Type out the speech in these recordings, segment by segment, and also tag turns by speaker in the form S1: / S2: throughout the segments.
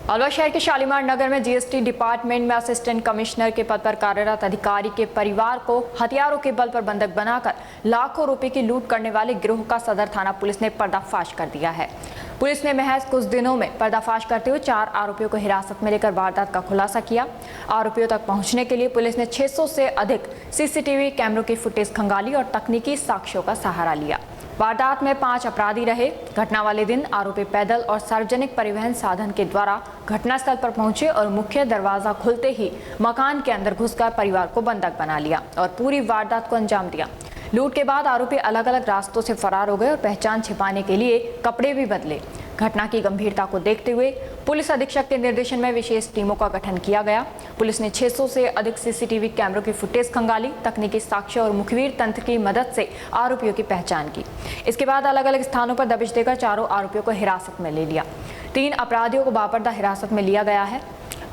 S1: अलवर शहर के शालीमार नगर में जीएसटी डिपार्टमेंट में असिस्टेंट कमिश्नर के पद पर कार्यरत अधिकारी के परिवार को हथियारों के बल पर बंधक बनाकर लाखों रुपए की लूट करने वाले गिरोह का सदर थाना पुलिस ने पर्दाफाश कर दिया है। पुलिस ने महज कुछ दिनों में पर्दाफाश करते हुए 4 आरोपियों को हिरासत में लेकर वारदात का खुलासा किया। आरोपियों तक पहुंचने के लिए पुलिस ने 600 से अधिक सीसीटीवी कैमरों की फुटेज खंगाली और तकनीकी साक्ष्यों का सहारा लिया। वारदात में 5 अपराधी रहे। घटना वाले दिन आरोपी पैदल और सार्वजनिक परिवहन साधन के द्वारा घटनास्थल पर पहुंचे और मुख्य दरवाजा खुलते ही मकान के अंदर घुसकर परिवार को बंधक बना लिया और पूरी वारदात को अंजाम दिया। लूट के बाद आरोपी अलग अलग रास्तों से फरार हो गए और पहचान छिपाने के लिए कपड़े भी बदले। घटना की गंभीरता को देखते हुए पुलिस अधीक्षक के निर्देशन में विशेष टीमों का गठन किया गया। पुलिस ने 600 से अधिक सीसीटीवी कैमरों की फुटेज खंगाली, तकनीकी साक्ष्य और मुखबिर तंत्र की मदद से आरोपियों की पहचान की। इसके बाद अलग अलग स्थानों पर दबिश देकर चारों आरोपियों को हिरासत में ले लिया। 3 अपराधियों को बापरदा हिरासत में लिया गया है।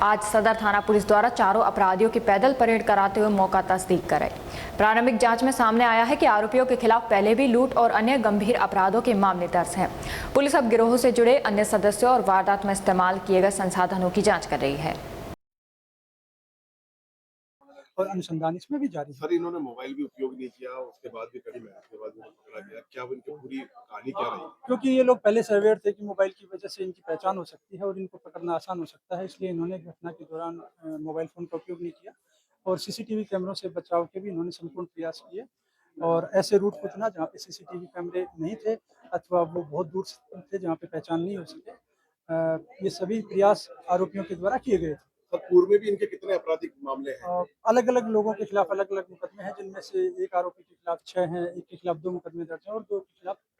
S1: आज सदर थाना पुलिस द्वारा चारों अपराधियों की पैदल परेड कराते हुए मौका तस्दीक कराई। प्रारंभिक जांच में सामने आया है कि आरोपियों के खिलाफ पहले भी लूट और अन्य गंभीर अपराधों के मामले दर्ज हैं। पुलिस अब गिरोह से जुड़े अन्य सदस्यों और वारदात में इस्तेमाल किए गए संसाधनों की जांच कर रही है
S2: और अनुसंधान इसमें भी जारी है।
S3: सर, इन्होंने मोबाइल भी उपयोग नहीं किया, उसके बाद भी कड़ी मेहनत के बाद इनको पकड़ा गया। क्या इनकी पूरी कहानी क्या रही?
S2: क्योंकि ये लोग पहले से अवेयर थे कि मोबाइल की वजह से इनकी पहचान हो सकती है और इनको पकड़ना आसान हो सकता है, इसलिए इन्होंने घटना के दौरान मोबाइल फ़ोन का उपयोग नहीं किया और सीसीटीवी कैमरों से बचाव के भी इन्होंने संपूर्ण प्रयास किए और ऐसे रूट को चुना जहाँ पे सीसीटीवी कैमरे नहीं थे अथवा वो बहुत दूर थे जहाँ पे पहचान नहीं हो सके। ये सभी प्रयास आरोपियों के द्वारा किए गए थे।
S3: सर, पूर्व में भी इनके कितने आपराधिक मामले हैं?
S2: अलग अलग लोगों के खिलाफ अलग अलग मुकदमे हैं, जिनमें से एक आरोपी के खिलाफ 6 हैं, एक के खिलाफ 2 मुकदमे दर्ज हैं और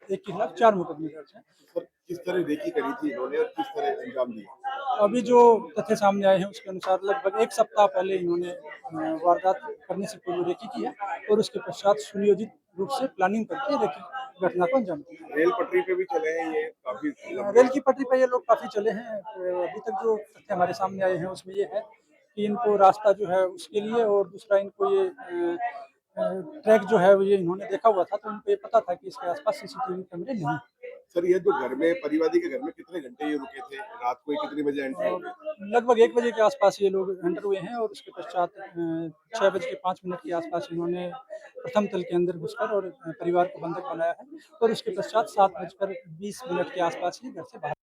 S2: एक के खिलाफ 4 मुकदमे दर्ज हैं।
S3: सर, किस तरह रेकी करी थी इन्होंने और किस तरह अंजाम दिया?
S2: अभी जो तथ्य सामने आए हैं उसके अनुसार लगभग 1 सप्ताह पहले इन्होंने वारदात करने से पूर्व रेकी की है और उसके पश्चात सुनियोजित रूप से प्लानिंग करके रेकी घटना को अंजाम दिया।
S3: रेल पटरी पे भी चले हैं ये काफी
S2: रेल की पटरी पर ये लोग काफी चले हैं। अभी तक जो तथ्य हमारे सामने आए हैं उसमें ये है कि इनको रास्ता जो है उसके लिए और दूसरा इनको ये ट्रैक जो है ये इन्होंने देखा हुआ था, तो इनको ये पता था कि इसके आसपास सीसीटीवी कैमरे नहीं।
S3: सर, ये जो घर में परिवादी के घर में कितने घंटे ये रुके थे? रात को कितने बजे एंट्री हुई?
S2: लगभग 1 बजे के आसपास ये लोग एंटर हुए हैं और उसके पश्चात 6:05 के आसपास इन्होंने प्रथम तल के अंदर घुसकर और परिवार को बंधक बनाया है और उसके पश्चात 7:20 के आसपास ही घर से बाहर।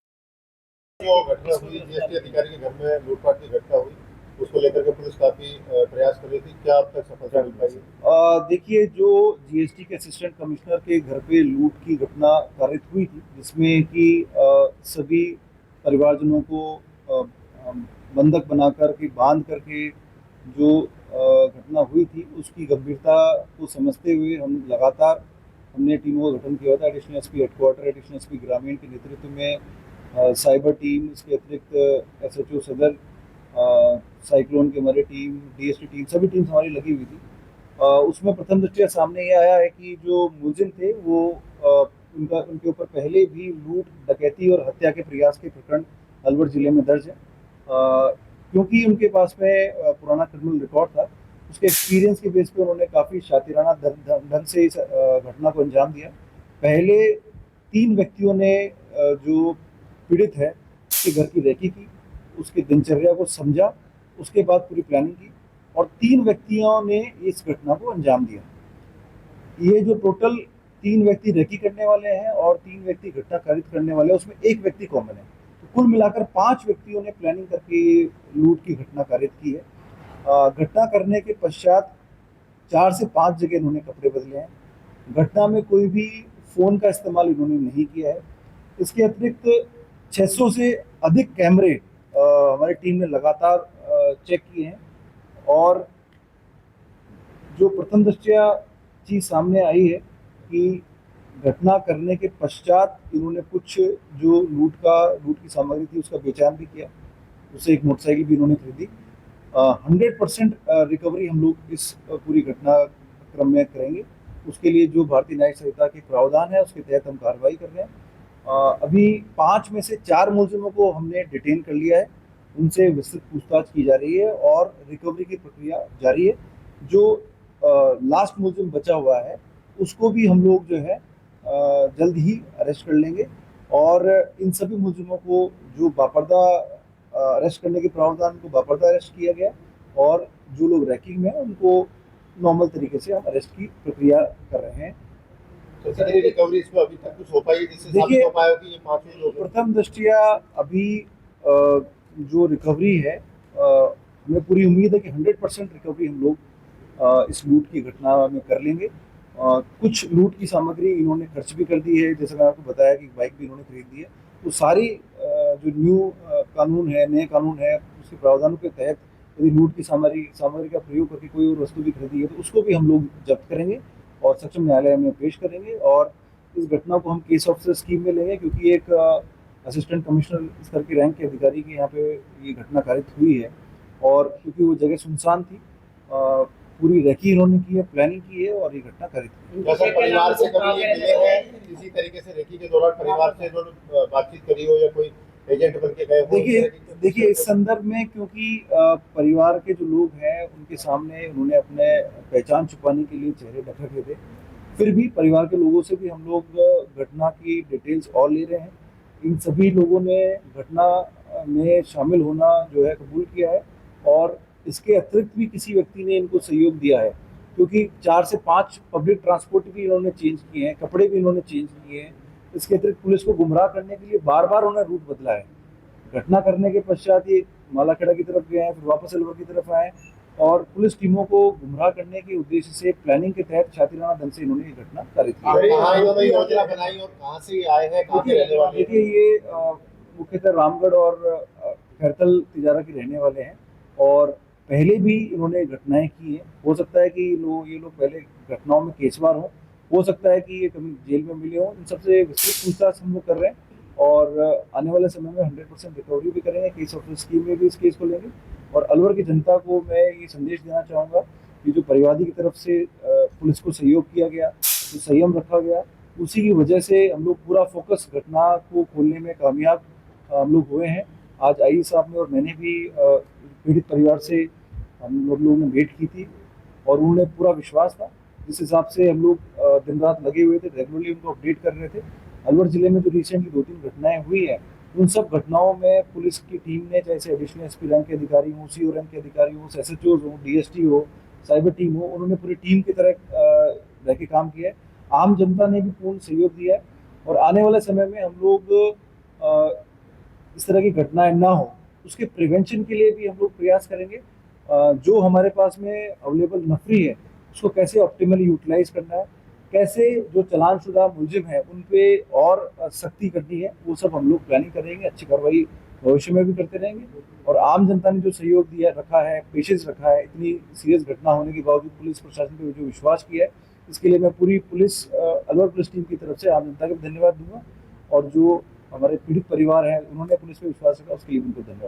S4: जो घटना हुई जीएसटी अधिकारी के घर में लूटपाट की घटना हुई, उसको लेकर के पुलिस काफी प्रयास कर रही थी, क्या अब तक सफलता मिल पाई?
S5: देखिए, जो जीएसटी के असिस्टेंट कमिश्नर के घर पे लूट की घटना कारित हुई थी, जिसमें कि सभी परिवारजनों को बंधक बनाकर के बांध करके जो घटना हुई थी, उसकी गंभीरता को समझते हुए हमने टीमों का गठन किया था। Additional SP headquarter, additional SP ग्रामीण के नेतृत्व में साइबर टीम, इसके अतिरिक्त एसएचओ सदर, साइक्लोन के हमारे टीम, डीएसटी टीम, सभी टीम्स हमारी लगी हुई थी। उसमें प्रथम दृष्टया सामने ये आया है कि जो मुलजिम थे वो उनके ऊपर पहले भी लूट, डकैती और हत्या के प्रयास के प्रकरण अलवर जिले में दर्ज है। क्योंकि उनके पास में पुराना क्रिमिनल रिकॉर्ड था, उसके एक्सपीरियंस के बेस पे उन्होंने काफ़ी शातिराना ढंग से इस घटना को अंजाम दिया। पहले 3 व्यक्तियों ने जो पीड़ित है उसके घर की रेकी की, उसकी दिनचर्या को समझा, उसके बाद पूरी प्लानिंग की और 3 व्यक्तियों ने इस घटना को अंजाम दिया। ये जो टोटल 3 व्यक्ति रेकी करने वाले हैं और 3 व्यक्ति घटना कारित करने वाले हैं, उसमें 1 व्यक्ति कॉमन है, तो कुल मिलाकर 5 व्यक्तियों ने प्लानिंग करके लूट की घटना कारित की है। घटना करने के पश्चात 4 से 5 जगह इन्होंने कपड़े बदले हैं। घटना में कोई भी फ़ोन का इस्तेमाल इन्होंने नहीं किया है। इसके अतिरिक्त 600 से अधिक कैमरे हमारी टीम ने लगातार चेक किए हैं और जो प्रथम दृष्टया चीज़ सामने आई है कि घटना करने के पश्चात इन्होंने कुछ जो लूट की सामग्री थी उसका बेचान भी किया, उससे एक मोटरसाइकिल भी इन्होंने खरीदी। 100% रिकवरी हम लोग इस पूरी घटना क्रम में करेंगे। उसके लिए जो भारतीय न्यायिक संहिता के प्रावधान है उसके तहत हम कार्रवाई कर रहे हैं। अभी 5 में से 4 मुलजिमों को हमने डिटेन कर लिया है, उनसे विस्तृत पूछताछ की जा रही है और रिकवरी की प्रक्रिया जारी है। जो लास्ट मुलजिम बचा हुआ है उसको भी हम लोग जो है जल्द ही अरेस्ट कर लेंगे और इन सभी मुलजिमों को जो बापर्दा अरेस्ट करने के प्रावधान को बाकायदा अरेस्ट किया गया और जो लोग रैकिंग में हैं उनको नॉर्मल तरीके से हम अरेस्ट की प्रक्रिया कर रहे हैं।
S4: तो कितनी रिकवरी इसमें अभी तक कुछ हो पाई है जिससे
S5: देखिए,
S4: साबित हो पाया कि ये 5 लोग हैं?
S5: प्रथम दृष्टिया अभी जो रिकवरी है हमें पूरी उम्मीद है कि 100% रिकवरी हम लोग इस लूट की घटना में कर लेंगे। कुछ लूट की सामग्री इन्होंने खर्च भी कर दी है, जैसे मैंने आपको बताया कि बाइक भी इन्होंने खरीद दी है। तो सारी जो न्यू कानून है, नए कानून है, उसके प्रावधानों के तहत यदि लूट की सामग्री का प्रयोग करके कोई और वस्तु भी खरीदी है तो उसको भी हम लोग जब्त करेंगे और सक्षम न्यायालय में पेश करेंगे। और इस घटना को हम केस ऑफिसर स्कीम में लेंगे क्योंकि एक असिस्टेंट कमिश्नर स्तर के रैंक के अधिकारी की यहाँ पे ये घटना कारित हुई है और क्योंकि वो जगह सुनसान थी, पूरी रेकी इन्होंने की है, प्लानिंग की है और ये घटना कारित हुई है।
S4: क्या सर परिवार से कभी ये मिले हैं इसी तरीके से रेकी के दौरान परिवार से इन्होंने बातचीत करी हो या कोई एजेंट बन के गए हो?
S5: देखिए इस संदर्भ में क्योंकि परिवार के जो लोग हैं उनके सामने उन्होंने अपने पहचान छुपाने के लिए चेहरे ढक रखे थे, फिर भी परिवार के लोगों से भी हम लोग घटना की डिटेल्स और ले रहे हैं। इन सभी लोगों ने घटना में शामिल होना जो है कबूल किया है और इसके अतिरिक्त भी किसी व्यक्ति ने इनको सहयोग दिया है क्योंकि 4 से 5 पब्लिक ट्रांसपोर्ट भी इन्होंने चेंज किए हैं, कपड़े भी इन्होंने चेंज किए हैं। इसके अतिरिक्त पुलिस को गुमराह करने के लिए बार बार उन्होंने रूट बदला है। घटना करने के पश्चात ये मालाखेड़ा की तरफ गए हैं, फिर वापस अलवर की तरफ आए और पुलिस टीमों को गुमराह करने के उद्देश्य से प्लानिंग के तहत शातिराना ढंग से इन्होंने ये घटना कारित की।
S4: कहाँ इन्होंने योजना बनाई और कहाँ से आए हैं, कहाँ के रहने वाले हैं?
S5: देखिए ये मुख्यतः रामगढ़ और खैरतल तिजारा के रहने वाले हैं और पहले भी इन्होंने घटनाएं की हैं। हो सकता है कि ये लोग पहले घटनाओं में केसवार हों, हो सकता है कि ये कभी जेल में मिले हों। इन सबसे विस्तृत पूछताछ हम लोग कर रहे हैं और आने वाले समय में 100% रिकवरी भी करेंगे। केस ऑफिसर स्कीम में भी इस केस को लेंगे और अलवर की जनता को मैं ये संदेश देना चाहूँगा कि जो परिवादी की तरफ से पुलिस को सहयोग किया गया, जो संयम रखा गया, उसी की वजह से हम लोग पूरा फोकस घटना को खोलने में कामयाब हम लोग हुए हैं। आज आई साहब ने और मैंने भी पीड़ित परिवार से हम लोगों ने भेंट की थी और उन्होंने पूरा विश्वास था, जिस हिसाब से हम लोग दिन रात लगे हुए थे, रेगुलरली उनको अपडेट कर रहे थे। अलवर जिले में जो रिसेंटली 2-3 घटनाएं हुई हैं, उन सब घटनाओं में पुलिस की टीम ने, चाहे एडिशनल एसपी रैंक के अधिकारी हों, CO रैंक के अधिकारी हों, SHOs हों, DST हो, साइबर टीम हो, उन्होंने पूरी टीम की तरह रह के काम किया है। आम जनता ने भी पूर्ण सहयोग दिया है और आने वाले समय में हम लोग इस तरह की घटनाएं ना हो उसके प्रिवेंशन के लिए भी हम लोग प्रयास करेंगे। जो हमारे पास में अवेलेबल नफरी है उसको कैसे ऑप्टिमली यूटिलाइज करना है, कैसे जो चालानशुदा मुलजिम है उन पे और सख्ती करनी है, वो सब हम लोग प्लानिंग करेंगे। अच्छी कार्रवाई भविष्य में भी करते रहेंगे और आम जनता ने जो सहयोग दिया रखा है, पेशेंस रखा है, इतनी सीरियस घटना होने के बावजूद पुलिस प्रशासन पे जो विश्वास किया है, इसके लिए मैं पूरी पुलिस अलवर पुलिस टीम की तरफ से आम जनता को धन्यवाद दूंगा और जो हमारे पीड़ित परिवार है उन्होंने पुलिस पे विश्वास रखा उसके लिए उनको धन्यवाद।